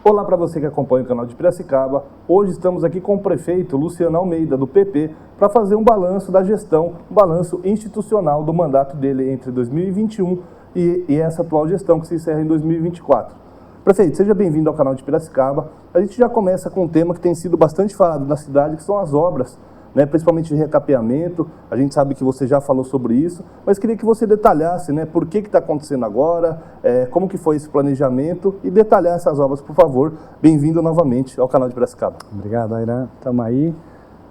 Olá para você que acompanha o canal de Piracicaba. Hoje estamos aqui com o prefeito Luciano Almeida, do PP, para fazer um balanço da gestão, um balanço institucional do mandato dele entre 2021 e essa atual gestão que se encerra em 2024. Prefeito, seja bem-vindo ao canal de Piracicaba. A gente já começa com um tema que tem sido bastante falado na cidade, que são as obras, principalmente de recapeamento. A gente sabe que você já falou sobre isso, mas queria que você detalhasse, por que está acontecendo agora, como que foi esse planejamento e detalhar essas obras, por favor. Bem-vindo novamente ao canal de Piracicaba. Obrigado, Airan. Estamos aí.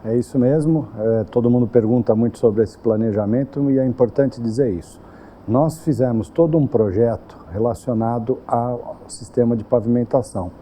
É isso mesmo. Todo mundo pergunta muito sobre esse planejamento e é importante dizer isso. Nós fizemos todo um projeto relacionado ao sistema de pavimentação.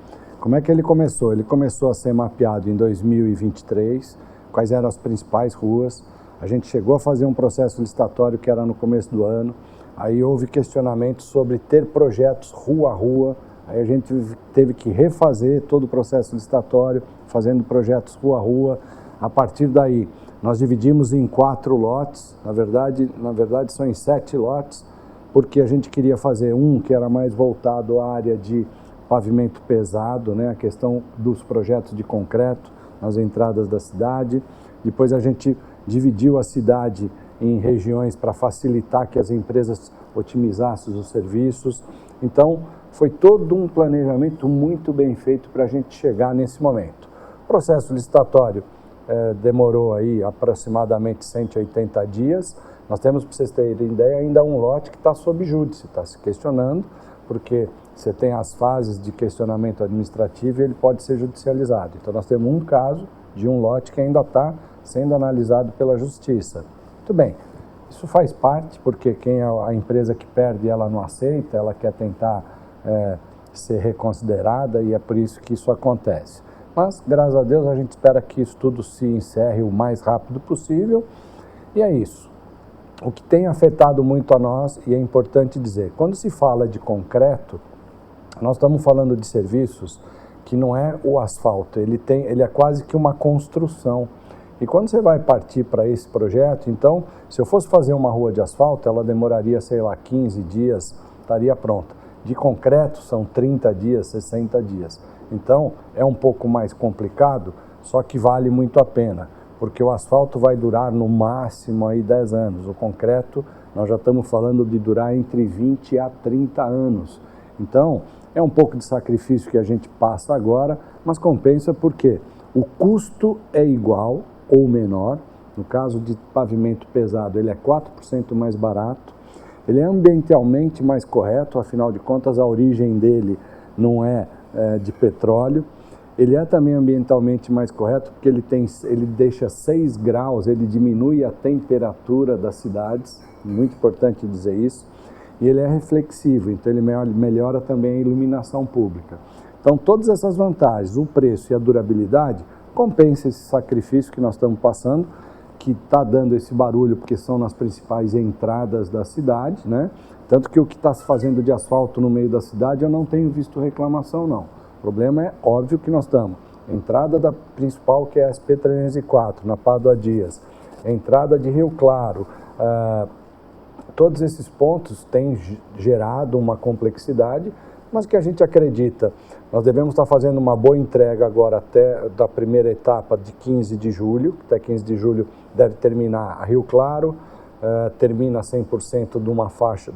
Como é que ele começou? Ele começou a ser mapeado em 2023, quais eram as principais ruas. A gente chegou a fazer um processo licitatório que era no começo do ano, aí houve questionamentos sobre ter projetos rua a rua, aí a gente teve que refazer todo o processo licitatório, fazendo projetos rua a rua. A partir daí, nós dividimos em 4 lotes, na verdade são em 7 lotes, porque a gente queria fazer um que era mais voltado à área de pavimento pesado, a questão dos projetos de concreto nas entradas da cidade. Depois a gente dividiu a cidade em regiões para facilitar que as empresas otimizassem os serviços. Então, foi todo um planejamento muito bem feito para a gente chegar nesse momento. O processo licitatório demorou aí aproximadamente 180 dias. Nós temos, para vocês terem ideia, ainda um lote que está sob júdice, está se questionando, porque você tem as fases de questionamento administrativo e ele pode ser judicializado. Então nós temos um caso de um lote que ainda está sendo analisado pela justiça. Muito bem, isso faz parte, porque a empresa que perde, ela não aceita, ela quer tentar ser reconsiderada e é por isso que isso acontece. Mas, graças a Deus, a gente espera que isso tudo se encerre o mais rápido possível. E é isso. O que tem afetado muito a nós, e é importante dizer, quando se fala de concreto, nós estamos falando de serviços que não é o asfalto, ele é quase que uma construção. E quando você vai partir para esse projeto, então, se eu fosse fazer uma rua de asfalto, ela demoraria, 15 dias, estaria pronta. De concreto são 30 dias, 60 dias. Então, é um pouco mais complicado, só que vale muito a pena, porque o asfalto vai durar no máximo aí 10 anos. O concreto, nós já estamos falando de durar entre 20 a 30 anos. Então, é um pouco de sacrifício que a gente passa agora, mas compensa porque o custo é igual ou menor. No caso de pavimento pesado, ele é 4% mais barato. Ele é ambientalmente mais correto, afinal de contas, a origem dele não é de petróleo. Ele é também ambientalmente mais correto porque ele deixa 6 graus, ele diminui a temperatura das cidades, muito importante dizer isso, e ele é reflexivo, então ele melhora também a iluminação pública. Então todas essas vantagens, o preço e a durabilidade, compensa esse sacrifício que nós estamos passando, que está dando esse barulho porque são nas principais entradas da cidade, Tanto que o que está se fazendo de asfalto no meio da cidade, eu não tenho visto reclamação, não. O problema é óbvio que nós estamos. Entrada da principal, que é a SP-304, na Pádua Dias. Entrada de Rio Claro. Todos esses pontos têm gerado uma complexidade, mas que a gente acredita. Nós devemos estar fazendo uma boa entrega agora até da primeira etapa de 15 de julho. Até 15 de julho deve terminar a Rio Claro. Termina 100% de uma faixa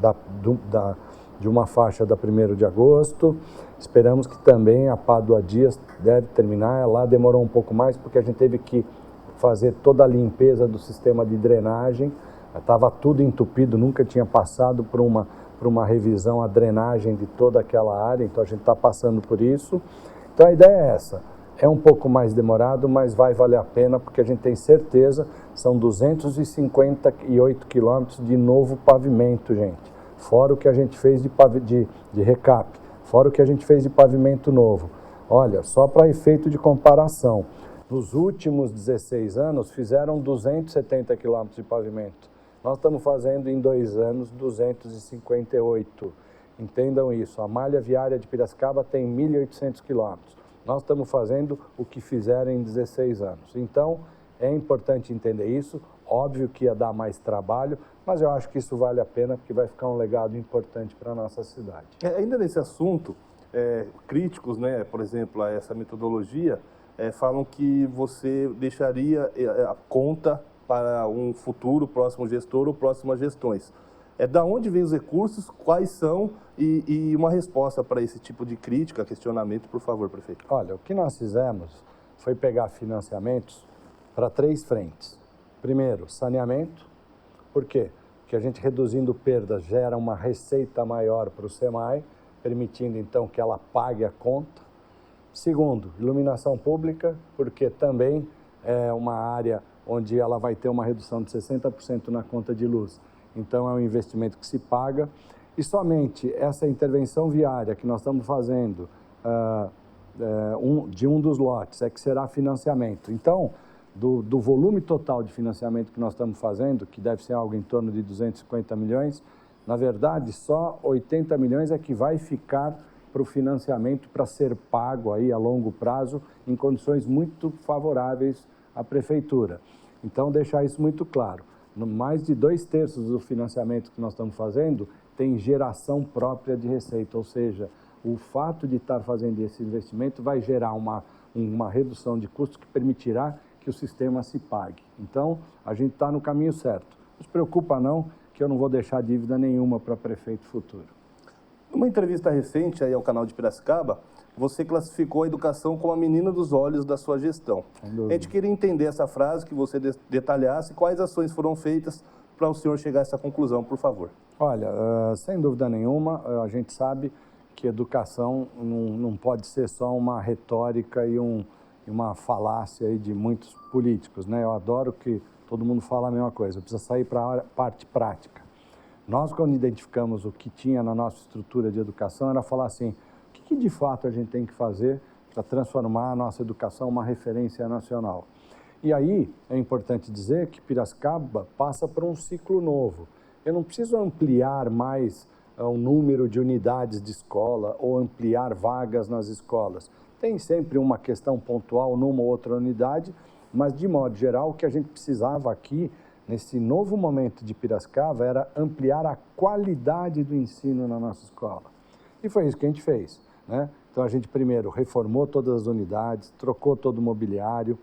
da 1º de agosto. Esperamos que também a Pádua Dias deve terminar. Lá demorou um pouco mais porque a gente teve que fazer toda a limpeza do sistema de drenagem. Estava tudo entupido, nunca tinha passado por uma revisão a drenagem de toda aquela área, então a gente está passando por isso. Então a ideia é essa. É um pouco mais demorado, mas vai valer a pena, porque a gente tem certeza, são 258 quilômetros de novo pavimento, gente. Fora o que a gente fez de recap, fora o que a gente fez de pavimento novo. Olha, só para efeito de comparação, nos últimos 16 anos fizeram 270 quilômetros de pavimento. Nós estamos fazendo em 2 anos 258. Entendam isso, a malha viária de Piracicaba tem 1.800 quilômetros. Nós estamos fazendo o que fizeram em 16 anos. Então, é importante entender isso. Óbvio que ia dar mais trabalho, mas eu acho que isso vale a pena porque vai ficar um legado importante para a nossa cidade. Ainda nesse assunto, críticos, né, por exemplo, a essa metodologia, falam que você deixaria a conta para um futuro próximo gestor ou próximas gestões. Da onde vêm os recursos, quais são e uma resposta para esse tipo de crítica, questionamento, por favor, prefeito. Olha, o que nós fizemos foi pegar financiamentos para 3 frentes. Primeiro, saneamento. Por quê? Porque a gente reduzindo perdas gera uma receita maior para o SEMAI, permitindo então que ela pague a conta. Segundo, iluminação pública, porque também é uma área onde ela vai ter uma redução de 60% na conta de luz. Então é um investimento que se paga. E somente essa intervenção viária que nós estamos fazendo de um dos lotes é que será financiamento. Então, do volume total de financiamento que nós estamos fazendo, que deve ser algo em torno de 250 milhões, na verdade, só 80 milhões é que vai ficar para o financiamento para ser pago aí a longo prazo em condições muito favoráveis à Prefeitura. Então, deixar isso muito claro. Mais de 2/3 do financiamento que nós estamos fazendo tem geração própria de receita, ou seja, o fato de estar fazendo esse investimento vai gerar uma redução de custos que permitirá que o sistema se pague. Então, a gente está no caminho certo. Não se preocupa não, que eu não vou deixar dívida nenhuma para prefeito futuro. Numa entrevista recente aí ao canal de Piracicaba, você classificou a educação como a menina dos olhos da sua gestão. A gente queria entender essa frase, que você detalhasse quais ações foram feitas para o senhor chegar a essa conclusão, por favor. Olha, sem dúvida nenhuma, a gente sabe que educação não pode ser só uma retórica e uma falácia aí de muitos políticos, né? Eu adoro que todo mundo fala a mesma coisa, precisa sair para a parte prática. Nós, quando identificamos o que tinha na nossa estrutura de educação, era falar assim, o que de fato a gente tem que fazer para transformar a nossa educação em uma referência nacional? E aí, é importante dizer que Piracicaba passa por um ciclo novo. Eu não preciso ampliar mais o número de unidades de escola ou ampliar vagas nas escolas. Tem sempre uma questão pontual numa ou outra unidade, mas de modo geral o que a gente precisava aqui, nesse novo momento de Piracicaba, era ampliar a qualidade do ensino na nossa escola. E foi isso que a gente fez, né? Então a gente primeiro reformou todas as unidades, trocou todo o mobiliário,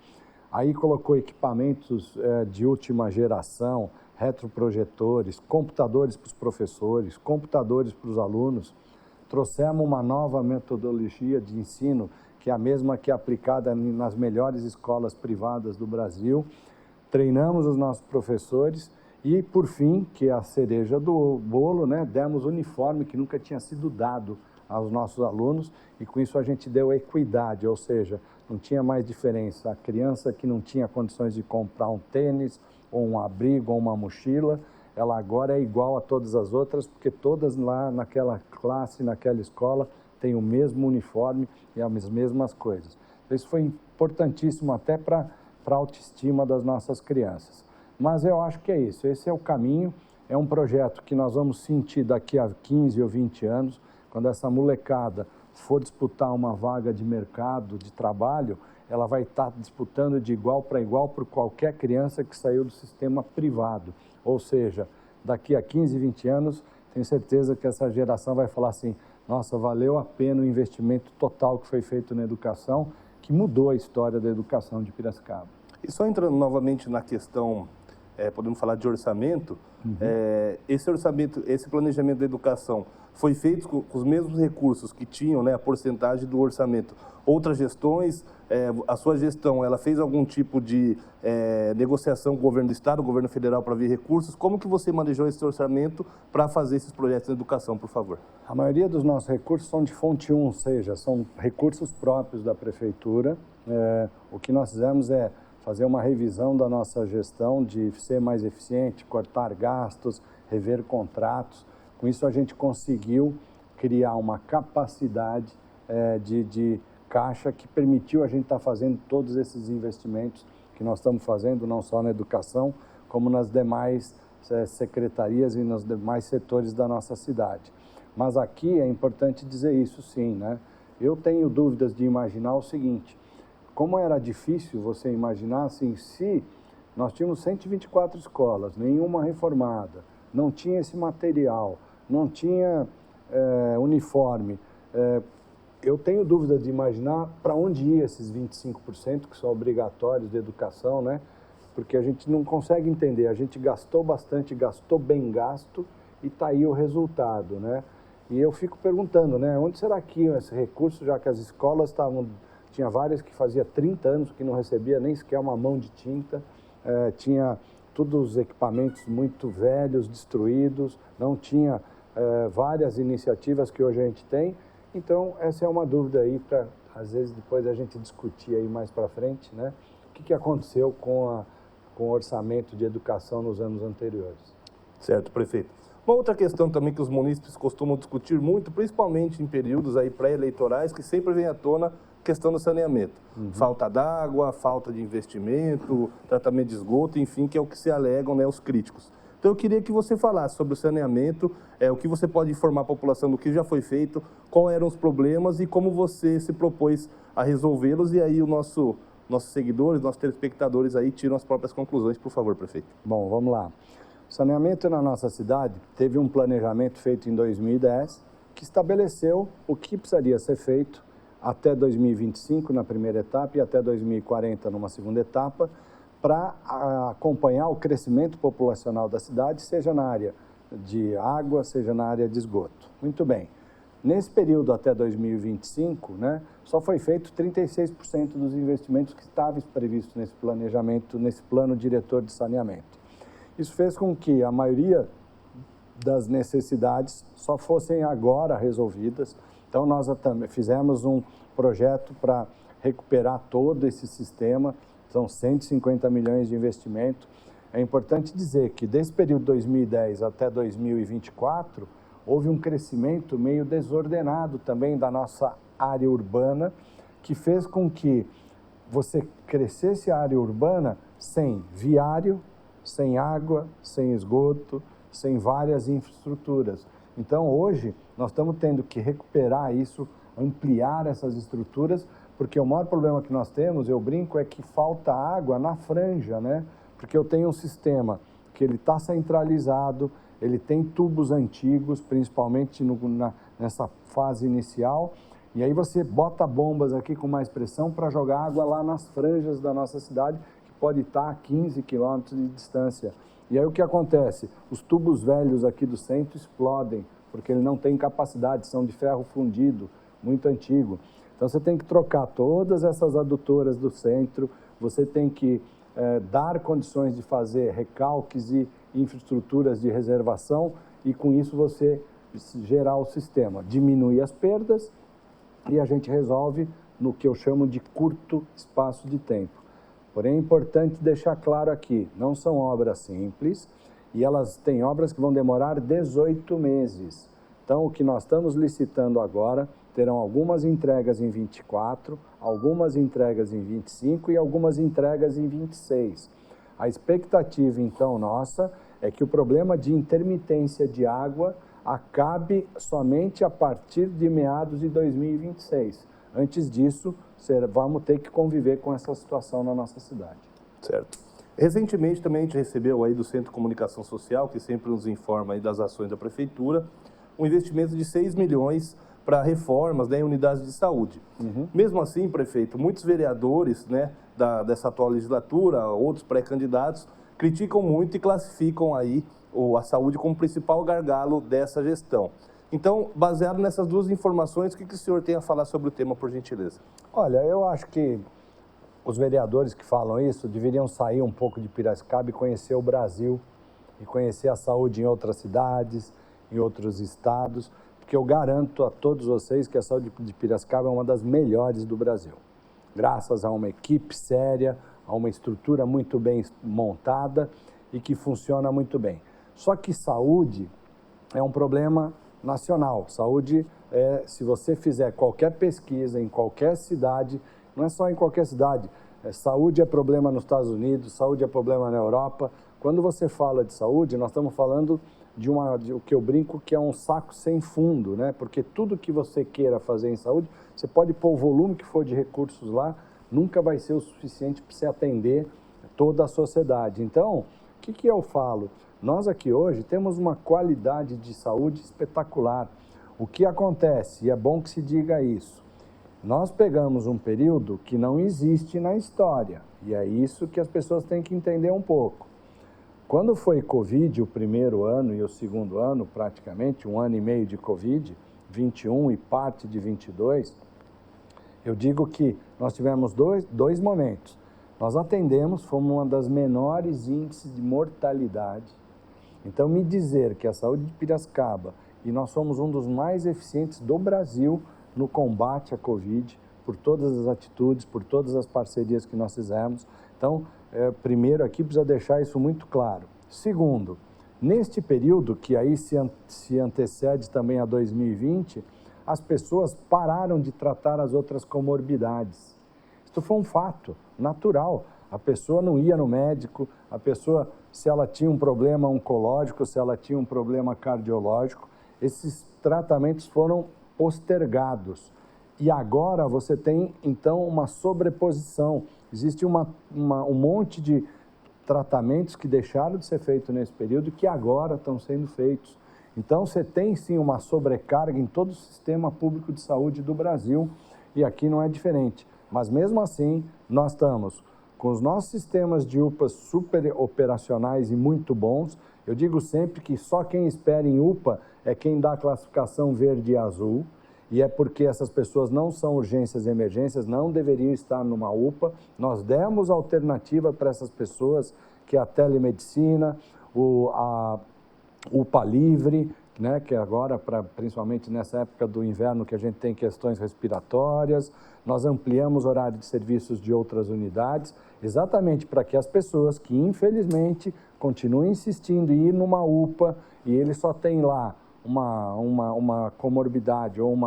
aí colocou equipamentos de última geração, retroprojetores, computadores para os professores, computadores para os alunos. Trouxemos uma nova metodologia de ensino, que é a mesma que é aplicada nas melhores escolas privadas do Brasil. Treinamos os nossos professores e, por fim, que é a cereja do bolo, né, demos uniforme que nunca tinha sido dado aos nossos alunos e com isso a gente deu equidade, ou seja, não tinha mais diferença. A criança que não tinha condições de comprar um tênis, ou um abrigo, ou uma mochila, ela agora é igual a todas as outras, porque todas lá naquela classe, naquela escola, têm o mesmo uniforme e as mesmas coisas. Isso foi importantíssimo até para a autoestima das nossas crianças. Mas eu acho que é isso, esse é o caminho, é um projeto que nós vamos sentir daqui a 15 ou 20 anos, quando essa molecada for disputar uma vaga de mercado, de trabalho, ela vai estar disputando de igual para igual por qualquer criança que saiu do sistema privado. Ou seja, daqui a 15, 20 anos, tenho certeza que essa geração vai falar assim, nossa, valeu a pena o investimento total que foi feito na educação, que mudou a história da educação de Piracicaba. E só entrando novamente na questão, podemos falar de orçamento, esse orçamento, esse planejamento da educação foi feito com os mesmos recursos que tinham, né, a porcentagem do orçamento. Outras gestões, a sua gestão, ela fez algum tipo de negociação com o governo do estado, o governo federal para ver recursos? Como que você manejou esse orçamento para fazer esses projetos de educação, por favor? A maioria dos nossos recursos são de fonte 1, ou seja, são recursos próprios da prefeitura. O que nós fizemos é fazer uma revisão da nossa gestão, de ser mais eficiente, cortar gastos, rever contratos. Com isso a gente conseguiu criar uma capacidade de caixa que permitiu a gente estar fazendo todos esses investimentos que nós estamos fazendo, não só na educação, como nas demais secretarias e nos demais setores da nossa cidade. Mas aqui é importante dizer isso sim, né? Eu tenho dúvidas de imaginar o seguinte, como era difícil você imaginar assim, se nós tínhamos 124 escolas, nenhuma reformada, não tinha esse material, não tinha uniforme, eu tenho dúvida de imaginar para onde ia esses 25% que são obrigatórios de educação, né? Porque a gente não consegue entender. A gente gastou bastante, gastou bem gasto e está aí o resultado, né? E eu fico perguntando, né? Onde será que ia esse recurso, já que as escolas estavam... Tinha várias que fazia 30 anos que não recebia nem sequer uma mão de tinta, tinha todos os equipamentos muito velhos, destruídos, não tinha várias iniciativas que hoje a gente tem. Então, essa é uma dúvida aí para, às vezes, depois a gente discutir aí mais para frente, né? O que aconteceu com o orçamento de educação nos anos anteriores. Certo, prefeito. Uma outra questão também que os munícipes costumam discutir muito, principalmente em períodos aí pré-eleitorais, que sempre vem à tona, questão do saneamento. Falta d'água, falta de investimento, tratamento de esgoto, enfim, que é o que se alegam, né, os críticos. Então eu queria que você falasse sobre o saneamento, o que você pode informar a população do que já foi feito, quais eram os problemas e como você se propôs a resolvê-los, e aí nossos seguidores, nossos telespectadores aí tiram as próprias conclusões, por favor, prefeito. Bom, vamos lá. O saneamento na nossa cidade teve um planejamento feito em 2010 que estabeleceu o que precisaria ser feito até 2025 na primeira etapa e até 2040 numa segunda etapa, para acompanhar o crescimento populacional da cidade, seja na área de água, seja na área de esgoto. Muito bem. Nesse período até 2025, né, só foi feito 36% dos investimentos que estavam previstos nesse planejamento, nesse plano diretor de saneamento. Isso fez com que a maioria das necessidades só fossem agora resolvidas. Então, nós também fizemos um projeto para recuperar todo esse sistema, são 150 milhões de investimento. É importante dizer que desse período de 2010 até 2024, houve um crescimento meio desordenado também da nossa área urbana, que fez com que você crescesse a área urbana sem viário, sem água, sem esgoto, sem várias infraestruturas. Então, hoje, nós estamos tendo que recuperar isso, ampliar essas estruturas, porque o maior problema que nós temos, eu brinco, é que falta água na franja, né? Porque eu tenho um sistema que ele está centralizado, ele tem tubos antigos, principalmente nessa fase inicial, e aí você bota bombas aqui com mais pressão para jogar água lá nas franjas da nossa cidade, que pode estar a 15 quilômetros de distância. E aí o que acontece? Os tubos velhos aqui do centro explodem, porque ele não tem capacidade, são de ferro fundido, muito antigo. Então você tem que trocar todas essas adutoras do centro, você tem que dar condições de fazer recalques e infraestruturas de reservação, e com isso você gerar o sistema, diminuir as perdas, e a gente resolve no que eu chamo de curto espaço de tempo. Porém, é importante deixar claro aqui, não são obras simples, e elas têm obras que vão demorar 18 meses. Então, o que nós estamos licitando agora, terão algumas entregas em 24, algumas entregas em 25 e algumas entregas em 26. A expectativa, então, nossa, é que o problema de intermitência de água acabe somente a partir de meados de 2026. Antes disso, vamos ter que conviver com essa situação na nossa cidade. Certo. Recentemente também a gente recebeu aí do Centro de Comunicação Social, que sempre nos informa aí das ações da Prefeitura, um investimento de 6 milhões para reformas, né, em unidades de saúde. Mesmo assim, prefeito, muitos vereadores, né, dessa atual legislatura, outros pré-candidatos, criticam muito e classificam aí a saúde como principal gargalo dessa gestão. Então, baseado nessas duas informações, o que o senhor tem a falar sobre o tema, por gentileza? Olha, eu acho que os vereadores que falam isso deveriam sair um pouco de Piracicaba e conhecer o Brasil, e conhecer a saúde em outras cidades, em outros estados, porque eu garanto a todos vocês que a saúde de Piracicaba é uma das melhores do Brasil. Graças a uma equipe séria, a uma estrutura muito bem montada e que funciona muito bem. Só que saúde é um problema nacional. Saúde se você fizer qualquer pesquisa em qualquer cidade, não é só em qualquer cidade, saúde é problema nos Estados Unidos, saúde é problema na Europa. Quando você fala de saúde, nós estamos falando de o que eu brinco que é um saco sem fundo, né? Porque tudo que você queira fazer em saúde, você pode pôr o volume que for de recursos lá, nunca vai ser o suficiente para você atender toda a sociedade. Então, o que eu falo? Nós aqui hoje temos uma qualidade de saúde espetacular. O que acontece, e é bom que se diga isso, Nós pegamos um período que não existe na história, e é isso que as pessoas têm que entender um pouco. Quando foi Covid, o primeiro ano e o segundo ano, praticamente, 1 ano e meio de Covid, 21 e parte de 22, eu digo que nós tivemos dois momentos. Nós atendemos, fomos uma das menores índices de mortalidade. Então, me dizer que a saúde de Piracicaba, e nós somos um dos mais eficientes do Brasil no combate à Covid, por todas as atitudes, por todas as parcerias que nós fizemos. Então, primeiro aqui precisa deixar isso muito claro. Segundo, neste período, que aí se antecede também a 2020, as pessoas pararam de tratar as outras comorbidades. Isso foi um fato natural. A pessoa não ia no médico, a pessoa, se ela tinha um problema oncológico, se ela tinha um problema cardiológico, esses tratamentos foram postergados. E agora você tem, então, uma sobreposição. Existe um monte de tratamentos que deixaram de ser feitos nesse período e que agora estão sendo feitos. Então, você tem, sim, uma sobrecarga em todo o sistema público de saúde do Brasil, e aqui não é diferente. Mas, mesmo assim, nós estamos com os nossos sistemas de UPA super operacionais e muito bons. Eu digo sempre que só quem espera em UPA é quem dá a classificação verde e azul, e é porque essas pessoas não são urgências e emergências, não deveriam estar numa UPA. Nós demos alternativa para essas pessoas, que é a telemedicina, a UPA livre, né, que agora, principalmente nessa época do inverno, que a gente tem questões respiratórias. Nós ampliamos o horário de serviços de outras unidades, exatamente para que as pessoas que, infelizmente, continuem insistindo em ir numa UPA e ele só tem lá uma comorbidade ou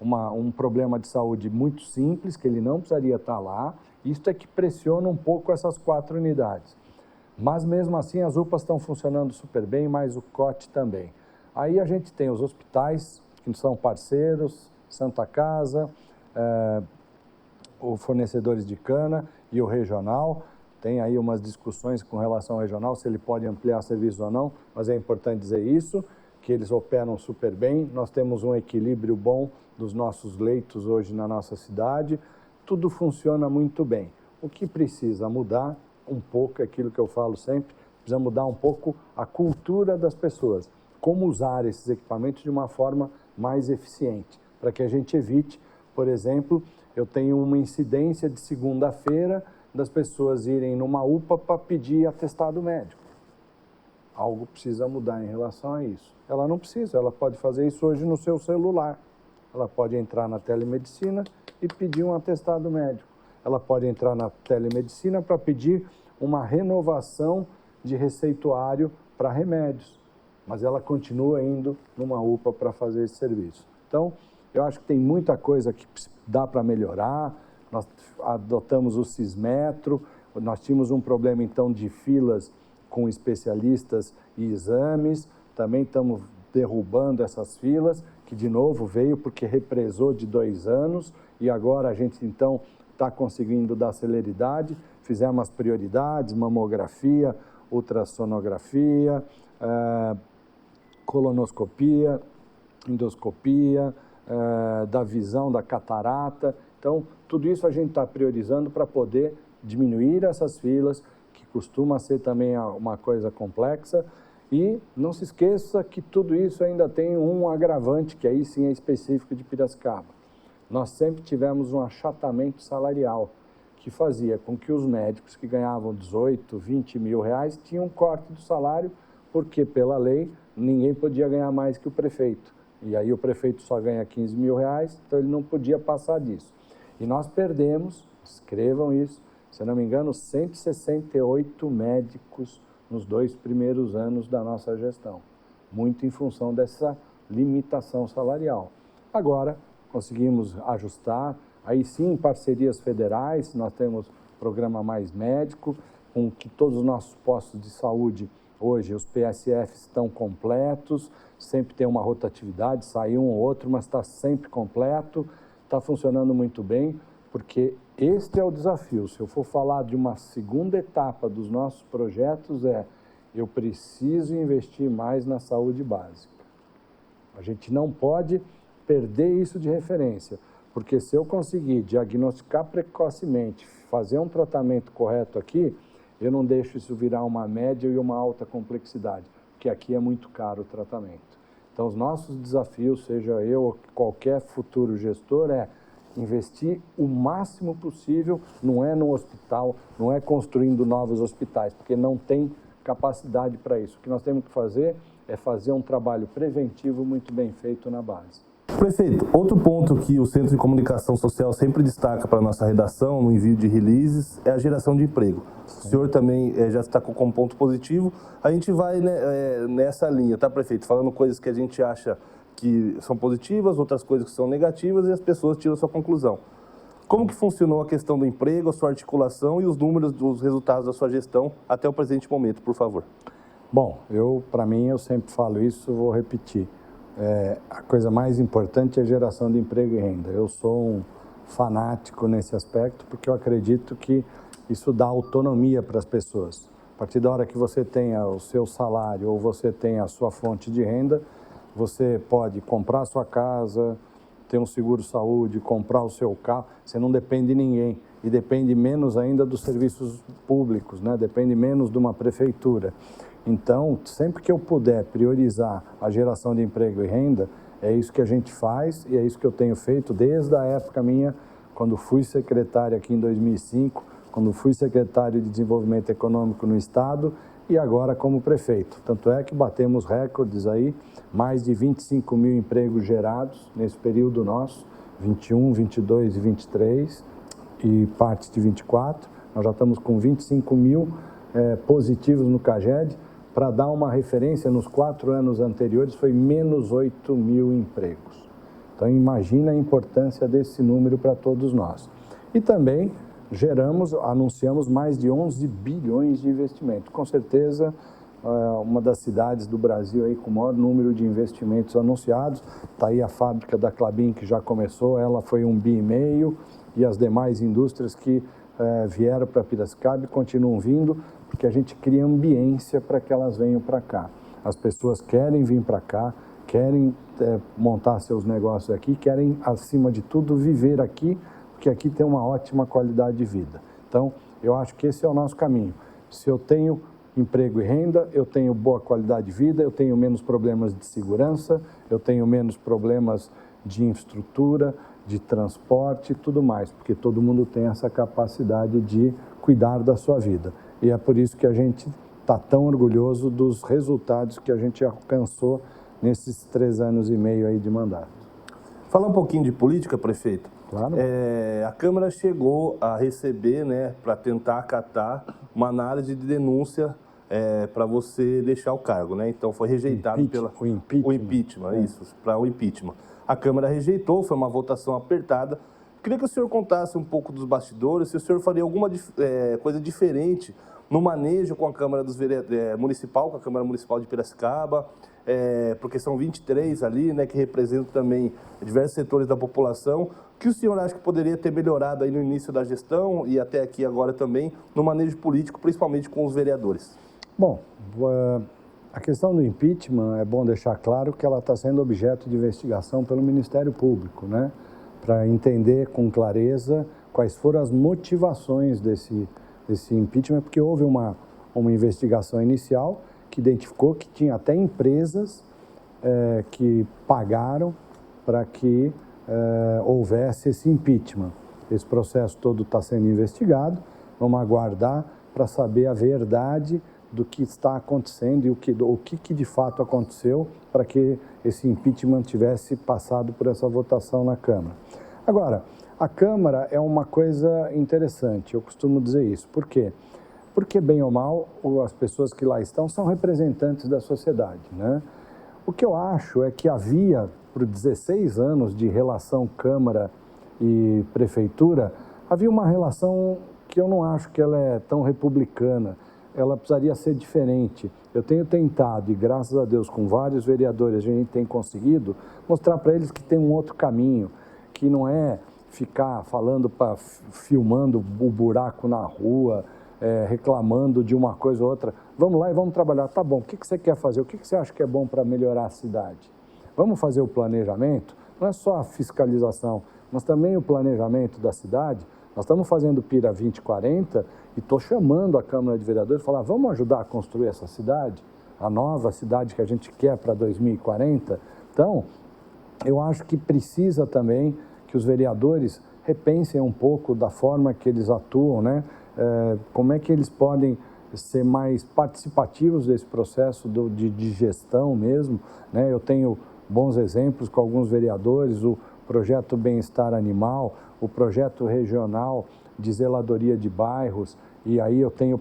um problema de saúde muito simples, que ele não precisaria estar lá. Isso é que pressiona um pouco essas 4 unidades. Mas, mesmo assim, as UPAs estão funcionando super bem, mas o COT também. Aí a gente tem os hospitais, que são parceiros, Santa Casa, os fornecedores de cana e o regional. Tem aí umas discussões com relação ao regional, se ele pode ampliar serviço ou não, mas é importante dizer isso, que eles operam super bem. Nós temos um equilíbrio bom dos nossos leitos hoje na nossa cidade. Tudo funciona muito bem. O que precisa mudar um pouco, é aquilo que eu falo sempre, precisa mudar um pouco a cultura das pessoas. Como usar esses equipamentos de uma forma mais eficiente, para que a gente evite, por exemplo, eu tenho uma incidência de segunda-feira das pessoas irem numa UPA para pedir atestado médico. Algo precisa mudar em relação a isso. Ela não precisa, ela pode fazer isso hoje no seu celular. Ela pode entrar na telemedicina e pedir um atestado médico. Ela pode entrar na telemedicina para pedir uma renovação de receituário para remédios, mas ela continua indo numa UPA para fazer esse serviço. Então, eu acho que tem muita coisa que dá para melhorar. Nós adotamos o Cismetro, nós tínhamos um problema, então, de filas com especialistas e exames. Também estamos derrubando essas filas, que de novo veio porque represou de 2 anos, e agora a gente, então, está conseguindo dar celeridade. Fizemos as prioridades, mamografia, ultrassonografia, colonoscopia, endoscopia, da visão, da catarata. Então, tudo isso a gente está priorizando para poder diminuir essas filas, que costuma ser também uma coisa complexa. E não se esqueça que tudo isso ainda tem um agravante, que aí sim é específico de Piracicaba. Nós sempre tivemos um achatamento salarial, que fazia com que os médicos que ganhavam 18, 20 mil reais tinham um corte do salário, porque pela lei ninguém podia ganhar mais que o prefeito. E aí o prefeito só ganha 15 mil reais, então ele não podia passar disso. E nós perdemos, escrevam isso, se não me engano, 168 médicos nos 2 primeiros anos da nossa gestão, muito em função dessa limitação salarial. Agora, conseguimos ajustar, aí sim, em parcerias federais, nós temos o programa Mais Médico, com que todos os nossos postos de saúde, hoje, os PSFs estão completos, sempre tem uma rotatividade, sai um ou outro, mas está sempre completo, está funcionando muito bem, porque este é o desafio. Se eu for falar de uma segunda etapa dos nossos projetos, eu preciso investir mais na saúde básica. A gente não pode perder isso de referência, Porque se eu conseguir diagnosticar precocemente, fazer um tratamento correto aqui, eu não deixo isso virar uma média e uma alta complexidade, porque aqui é muito caro o tratamento. Então, os nossos desafios, seja eu ou qualquer futuro gestor, é investir o máximo possível, não é no hospital, não é construindo novos hospitais, porque não tem capacidade para isso. O que nós temos que fazer é fazer um trabalho preventivo muito bem feito na base. Prefeito, outro ponto que o Centro de Comunicação Social sempre destaca para a nossa redação, no envio de releases, é a geração de emprego. O senhor também já destacou como ponto positivo. A gente vai nessa linha, tá, prefeito? Falando coisas que a gente acha que são positivas, outras coisas que são negativas, e as pessoas tiram a sua conclusão. Como que funcionou a questão do emprego, a sua articulação e os números dos resultados da sua gestão até o presente momento, por favor? Bom, para mim, eu sempre falo isso, vou repetir. A coisa mais importante é a geração de emprego e renda. Eu sou um fanático nesse aspecto porque eu acredito que isso dá autonomia para as pessoas. A partir da hora que você tenha o seu salário ou você tenha a sua fonte de renda, você pode comprar a sua casa, ter um seguro-saúde, comprar o seu carro, você não depende de ninguém. E depende menos ainda dos serviços públicos, né? Depende menos de uma prefeitura. Então, sempre que eu puder priorizar a geração de emprego e renda, é isso que a gente faz e é isso que eu tenho feito desde a época minha, quando fui secretário aqui em 2005, quando fui secretário de Desenvolvimento Econômico no Estado e agora como prefeito. Tanto é que batemos recordes aí, mais de 25 mil empregos gerados nesse período nosso, 21, 22 e 23 e parte de 24. Nós já estamos com 25 mil positivos no CAGED. Para dar uma referência, nos 4 anos anteriores foi menos 8 mil empregos. Então, imagina a importância desse número para todos nós. E também anunciamos mais de 11 bilhões de investimento. Com certeza, uma das cidades do Brasil aí com o maior número de investimentos anunciados. Está aí a fábrica da Klabin, que já começou, ela foi 1,5 bi, e as demais indústrias que vieram para Piracicaba e continuam vindo, porque a gente cria ambiência para que elas venham para cá. As pessoas querem vir para cá, querem montar seus negócios aqui, querem, acima de tudo, viver aqui, porque aqui tem uma ótima qualidade de vida. Então, eu acho que esse é o nosso caminho. Se eu tenho emprego e renda, eu tenho boa qualidade de vida, eu tenho menos problemas de segurança, eu tenho menos problemas de infraestrutura, de transporte e tudo mais, porque todo mundo tem essa capacidade de cuidar da sua vida. E é por isso que a gente está tão orgulhoso dos resultados que a gente alcançou nesses 3 anos e meio aí de mandato. Falar um pouquinho de política, prefeito. Claro. A Câmara chegou a receber, né, para tentar acatar uma análise de denúncia para você deixar o cargo, né? Então foi rejeitado o impeachment. Para o impeachment. A Câmara rejeitou, foi uma votação apertada. Queria que o senhor contasse um pouco dos bastidores, se o senhor faria alguma coisa diferente no manejo com a Câmara Municipal, com a Câmara Municipal de Piracicaba, porque são 23 ali, né, que representam também diversos setores da população. O que o senhor acha que poderia ter melhorado aí no início da gestão e até aqui agora também no manejo político, principalmente com os vereadores? Bom, a questão do impeachment, é bom deixar claro que ela está sendo objeto de investigação pelo Ministério Público, né? Para entender com clareza quais foram as motivações desse impeachment, porque houve uma investigação inicial que identificou que tinha até empresas que pagaram para que houvesse esse impeachment. Esse processo todo está sendo investigado, vamos aguardar para saber a verdade do que está acontecendo e o que de fato aconteceu para que esse impeachment tivesse passado por essa votação na Câmara. Agora, a Câmara é uma coisa interessante, eu costumo dizer isso. Por quê? Porque, bem ou mal, as pessoas que lá estão são representantes da sociedade, né? O que eu acho é que havia, por 16 anos de relação Câmara e Prefeitura, havia uma relação que eu não acho que ela é tão republicana. Ela precisaria ser diferente. Eu tenho tentado, e graças a Deus com vários vereadores a gente tem conseguido, mostrar para eles que tem um outro caminho, que não é ficar falando, filmando o buraco na rua, reclamando de uma coisa ou outra. Vamos lá e vamos trabalhar. Tá bom, o que você quer fazer? O que você acha que é bom para melhorar a cidade? Vamos fazer o planejamento? Não é só a fiscalização. mas também o planejamento da cidade. Nós estamos fazendo o PIRA 2040 e estou chamando a Câmara de Vereadores e falar, vamos ajudar a construir essa cidade, a nova cidade que a gente quer para 2040. Então, eu acho que precisa também que os vereadores repensem um pouco da forma que eles atuam, né? Como é que eles podem ser mais participativos desse processo de gestão mesmo, né? Eu tenho bons exemplos com alguns vereadores, o projeto Bem-Estar Animal, o projeto regional de zeladoria de bairros, e aí eu tenho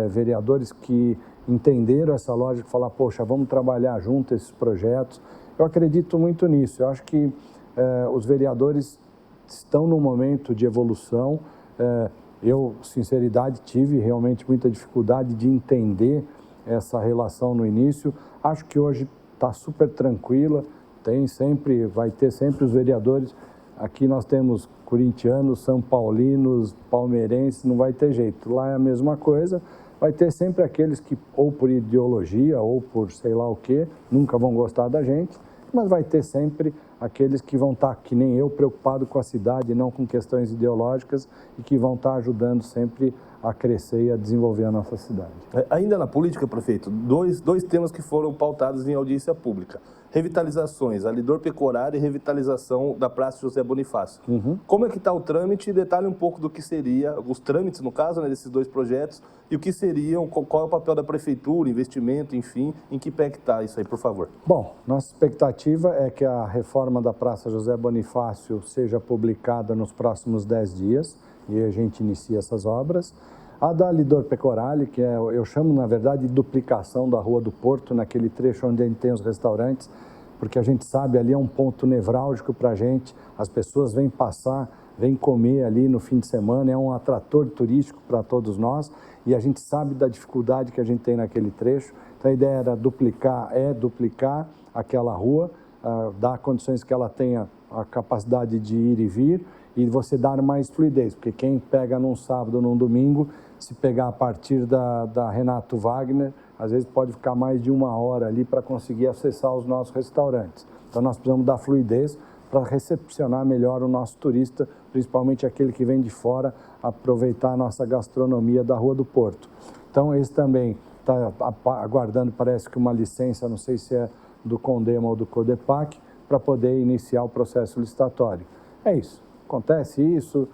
vereadores que entenderam essa lógica e falaram, poxa, vamos trabalhar junto esses projetos. Eu acredito muito nisso, eu acho que os vereadores estão num momento de evolução. Eu, sinceridade, tive realmente muita dificuldade de entender essa relação no início. Acho que hoje está super tranquila, vai ter sempre os vereadores. Aqui nós temos corintianos, são paulinos, palmeirenses, não vai ter jeito. Lá é a mesma coisa, vai ter sempre aqueles que, ou por ideologia, ou por sei lá o quê, nunca vão gostar da gente, mas vai ter sempre aqueles que vão estar, que nem eu, preocupado com a cidade, não com questões ideológicas, e que vão estar ajudando sempre a crescer e a desenvolver a nossa cidade. Ainda na política, prefeito, dois temas que foram pautados em audiência pública. Revitalizações, a Lidor Pecuária e revitalização da Praça José Bonifácio. Como é que está o trâmite? Detalhe um pouco do que seria, os trâmites, no caso, né, desses dois projetos, e o que seriam, qual é o papel da prefeitura, investimento, enfim, em que pé que está isso aí, por favor? Bom, nossa expectativa é que a reforma da Praça José Bonifácio seja publicada nos próximos 10 dias, e a gente inicia essas obras. A da Lidor Pecuária, que eu chamo, na verdade, de duplicação da Rua do Porto, naquele trecho onde a gente tem os restaurantes, porque a gente sabe, ali é um ponto nevrálgico para a gente, as pessoas vêm passar, vêm comer ali no fim de semana, é um atrator turístico para todos nós, e a gente sabe da dificuldade que a gente tem naquele trecho. Então a ideia era duplicar aquela rua, dar condições que ela tenha a capacidade de ir e vir, e você dar mais fluidez, porque quem pega num sábado ou num domingo, se pegar a partir da Renato Wagner, às vezes pode ficar mais de 1 hora ali para conseguir acessar os nossos restaurantes. Então nós precisamos dar fluidez para recepcionar melhor o nosso turista, principalmente aquele que vem de fora, aproveitar a nossa gastronomia da Rua do Porto. Então esse também está aguardando, parece que uma licença, não sei se é do Condema ou do Codepac, para poder iniciar o processo licitatório. É isso, acontece isso,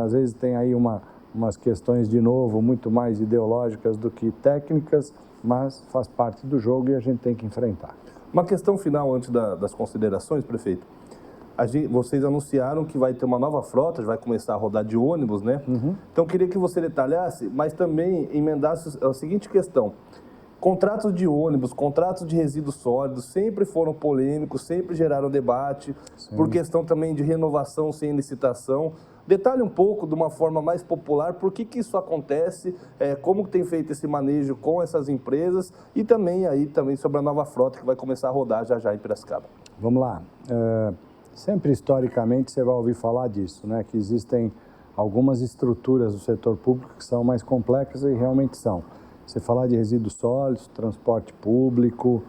às vezes tem aí umas questões, de novo, muito mais ideológicas do que técnicas, mas faz parte do jogo e a gente tem que enfrentar. Uma questão final antes das considerações, prefeito. Vocês anunciaram que vai ter uma nova frota, vai começar a rodar de ônibus, né? Então, queria que você detalhasse, mas também emendasse a seguinte questão. Contratos de ônibus, contratos de resíduos sólidos sempre foram polêmicos, sempre geraram debate, por questão também de renovação sem licitação. Detalhe um pouco, de uma forma mais popular, por que isso acontece, como tem feito esse manejo com essas empresas e também sobre a nova frota que vai começar a rodar já em Piracicaba. Vamos lá. Sempre historicamente você vai ouvir falar disso, né? Que existem algumas estruturas do setor público que são mais complexas e realmente são. Você falar de resíduos sólidos, transporte público,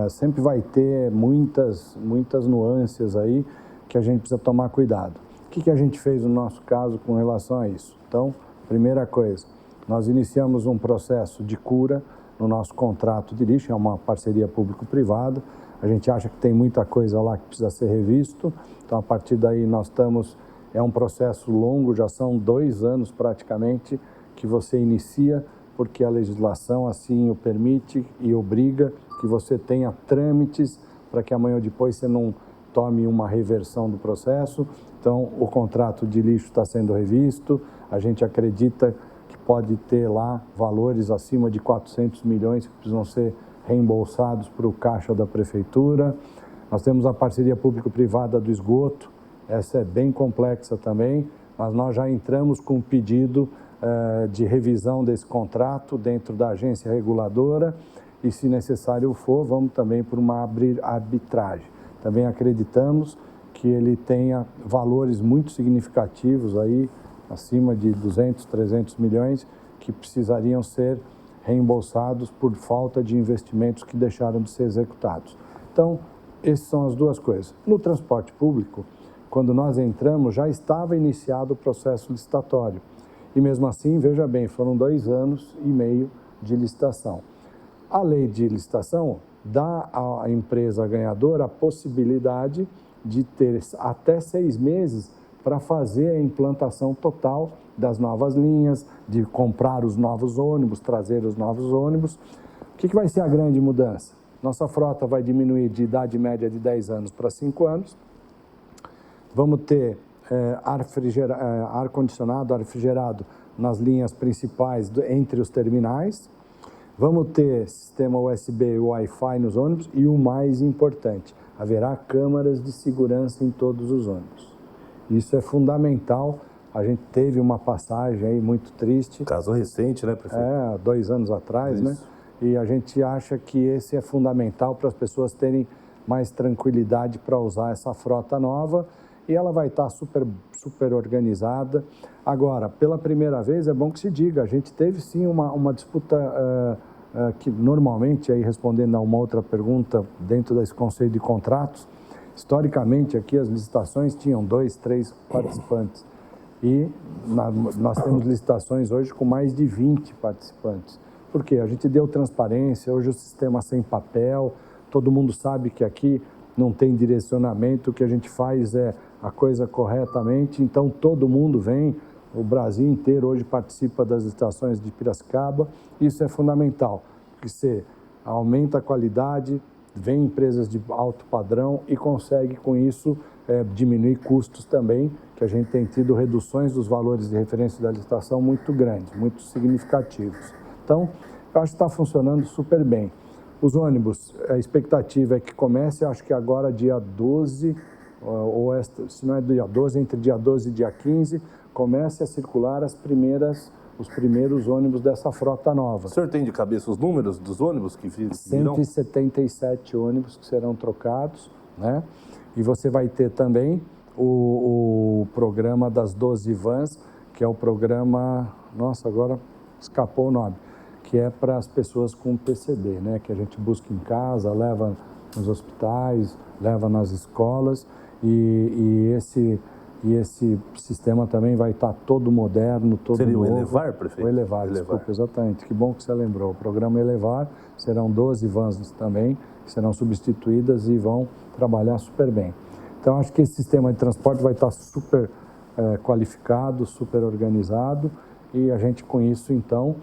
sempre vai ter muitas nuances aí que a gente precisa tomar cuidado. O que a gente fez no nosso caso com relação a isso? Então, primeira coisa, nós iniciamos um processo de cura no nosso contrato de lixo, é uma parceria público-privada. A gente acha que tem muita coisa lá que precisa ser revisto, então a partir daí é um processo longo, já são 2 anos praticamente que você inicia, porque a legislação assim o permite e obriga que você tenha trâmites para que amanhã ou depois você não tome uma reversão do processo. Então, o contrato de lixo está sendo revisto, a gente acredita que pode ter lá valores acima de 400 milhões que precisam ser reembolsados para o caixa da prefeitura. Nós temos a parceria público-privada do esgoto, essa é bem complexa também, mas nós já entramos com um pedido de revisão desse contrato dentro da agência reguladora e, se necessário for, vamos também por uma arbitragem. Também acreditamos que ele tenha valores muito significativos aí, acima de 200, 300 milhões, que precisariam ser reembolsados por falta de investimentos que deixaram de ser executados. Então, essas são as duas coisas. No transporte público, quando nós entramos, já estava iniciado o processo licitatório. E mesmo assim, veja bem, foram 2 anos e meio de licitação. A lei de licitação dá à empresa ganhadora a possibilidade de ter até 6 meses para fazer a implantação total das novas linhas, de comprar os novos ônibus, trazer os novos ônibus. O que vai ser a grande mudança? Nossa frota vai diminuir de idade média de 10 anos para 5 anos. Vamos ter ar-condicionado, ar refrigerado nas linhas principais entre os terminais. Vamos ter sistema USB e Wi-Fi nos ônibus e o mais importante, haverá câmaras de segurança em todos os ônibus. Isso é fundamental. A gente teve uma passagem aí muito triste. Caso recente, né, prefeito? 2 anos atrás, Isso. né? E a gente acha que esse é fundamental para as pessoas terem mais tranquilidade para usar essa frota nova e ela vai estar super organizada. Agora, pela primeira vez, é bom que se diga, a gente teve sim uma disputa que normalmente, aí respondendo a uma outra pergunta dentro desse conselho de contratos, historicamente aqui as licitações tinham 2, 3 participantes e nós temos licitações hoje com mais de 20 participantes. Por quê? A gente deu transparência, hoje o sistema sem papel, todo mundo sabe que aqui não tem direcionamento, o que a gente faz é a coisa corretamente, então todo mundo vem, o Brasil inteiro hoje participa das licitações de Piracicaba, isso é fundamental, porque você aumenta a qualidade, vem empresas de alto padrão e consegue com isso diminuir custos também, que a gente tem tido reduções dos valores de referência da licitação muito grandes, muito significativos. Então, eu acho que está funcionando super bem. Os ônibus, a expectativa é que comece, acho que agora dia 12, se não é dia 12, entre dia 12 e dia 15, comece a circular os primeiros ônibus dessa frota nova. O senhor tem de cabeça os números dos ônibus que virão? 177 ônibus que serão trocados, né? E você vai ter também o programa das 12 vans, que é o programa, nossa, agora escapou o nome, que é para as pessoas com PCD, né? Que a gente busca em casa, leva nos hospitais, leva nas escolas e esse sistema também vai estar todo moderno, todo Seria novo. o Elevar, prefeito? O Elevar, desculpa, exatamente. Que bom que você lembrou. O programa Elevar, serão 12 vans também, que serão substituídas e vão trabalhar super bem. Então, acho que esse sistema de transporte vai estar super qualificado, super organizado e a gente com isso, então,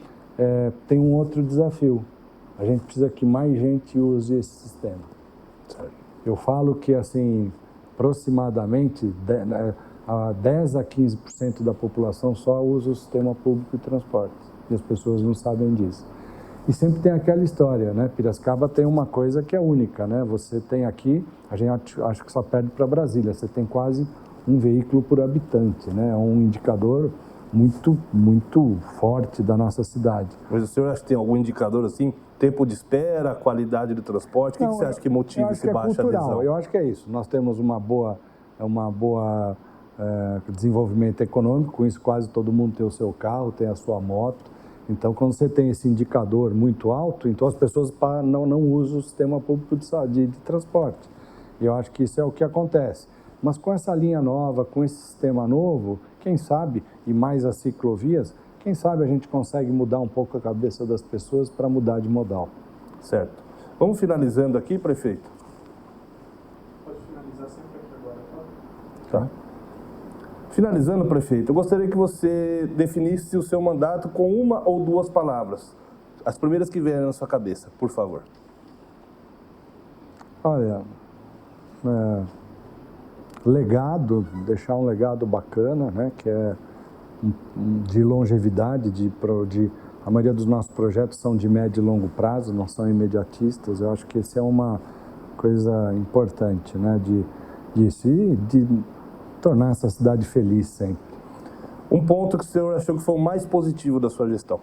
tem um outro desafio. A gente precisa que mais gente use esse sistema. Eu falo que, assim, aproximadamente 10 a 15% da população só usa o sistema público de transporte. E as pessoas não sabem disso. E sempre tem aquela história, né? Piracicaba tem uma coisa que é única, né? Você tem aqui, a gente acho que só perde para Brasília, você tem quase um veículo por habitante, né? É um indicador muito forte da nossa cidade. Mas o senhor acha que tem algum indicador assim? Tempo de espera, qualidade do transporte? O que você acha que motiva esse baixa adesão? Eu acho que é isso. Nós temos uma boa desenvolvimento econômico, com isso quase todo mundo tem o seu carro, tem a sua moto. Então, quando você tem esse indicador muito alto, então as pessoas não usam o sistema público de transporte. E eu acho que isso é o que acontece. Mas com essa linha nova, com esse sistema novo, quem sabe, e mais as ciclovias, quem sabe a gente consegue mudar um pouco a cabeça das pessoas para mudar de modal. Certo. Vamos finalizando aqui, prefeito? Pode finalizar sempre aqui agora, tá? Finalizando, prefeito, eu gostaria que você definisse o seu mandato com 1 ou 2 palavras. As primeiras que vierem na sua cabeça, por favor. Olha, legado, deixar um legado bacana, né, que é de longevidade, a maioria dos nossos projetos são de médio e longo prazo, não são imediatistas. Eu acho que esse é uma coisa importante, né, de tornar essa cidade feliz sempre. Um ponto que o senhor achou que foi o mais positivo da sua gestão?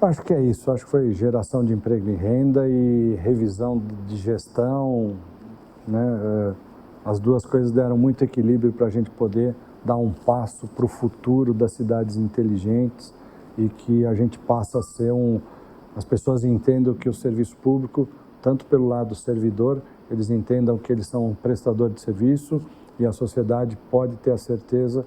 Acho que é isso, acho que foi geração de emprego e renda e revisão de gestão, né? As duas coisas deram muito equilíbrio para a gente poder dar um passo para o futuro das cidades inteligentes e que a gente passa a ser as pessoas entendam que o serviço público, tanto pelo lado do servidor, eles entendam que eles são um prestador de serviço e a sociedade pode ter a certeza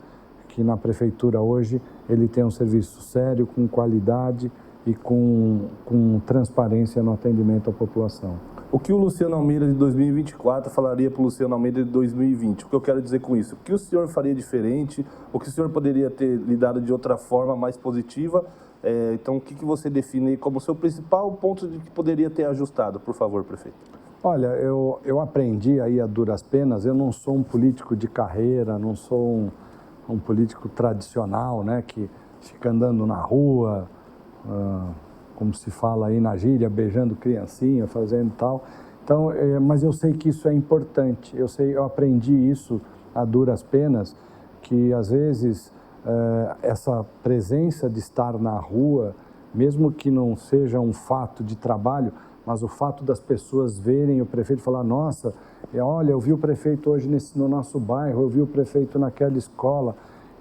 que na prefeitura hoje ele tem um serviço sério, com qualidade e com transparência no atendimento à população. O que o Luciano Almeida de 2024 falaria para o Luciano Almeida de 2020? O que eu quero dizer com isso? O que o senhor faria diferente? O que o senhor poderia ter lidado de outra forma mais positiva? Então, o que você define aí como seu principal ponto de que poderia ter ajustado, por favor, prefeito? Olha, eu aprendi aí a duras penas, eu não sou um político de carreira, não sou um político tradicional, né, que fica andando na rua, como se fala aí na gíria, beijando criancinha, fazendo tal. Então, mas eu sei que isso é importante, eu aprendi isso a duras penas, que às vezes essa presença de estar na rua, mesmo que não seja um fato de trabalho, mas o fato das pessoas verem o prefeito e falar, nossa, olha, eu vi o prefeito hoje no nosso bairro, eu vi o prefeito naquela escola.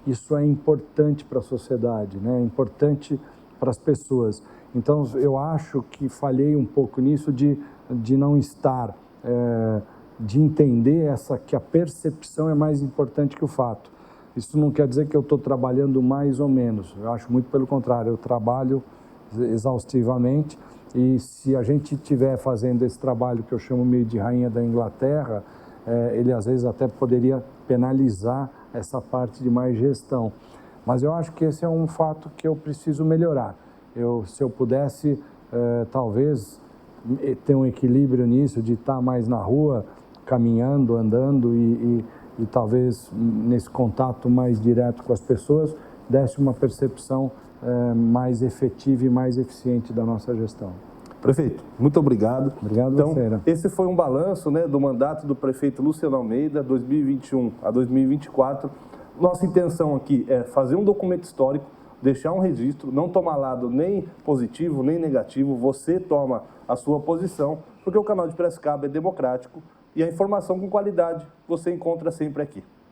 Isso é importante para a sociedade, né? É importante para as pessoas. Então, eu acho que falhei um pouco nisso de não estar, de entender que a percepção é mais importante que o fato. Isso não quer dizer que eu estou trabalhando mais ou menos, eu acho muito pelo contrário, eu trabalho exaustivamente e se a gente estiver fazendo esse trabalho que eu chamo meio de rainha da Inglaterra, ele às vezes até poderia penalizar essa parte de mais gestão. Mas eu acho que esse é um fato que eu preciso melhorar. Se eu pudesse, talvez, ter um equilíbrio nisso, de estar mais na rua, caminhando, andando e talvez nesse contato mais direto com as pessoas, desse uma percepção mais efetiva e mais eficiente da nossa gestão. Prefeito, muito obrigado. Obrigado, então, Lucena. Esse foi um balanço, né, do mandato do prefeito Luciano Almeida, 2021 a 2024. Nossa intenção aqui é fazer um documento histórico, deixar um registro, não tomar lado nem positivo, nem negativo. Você toma a sua posição, porque o canal de Piracicaba é democrático e a informação com qualidade você encontra sempre aqui.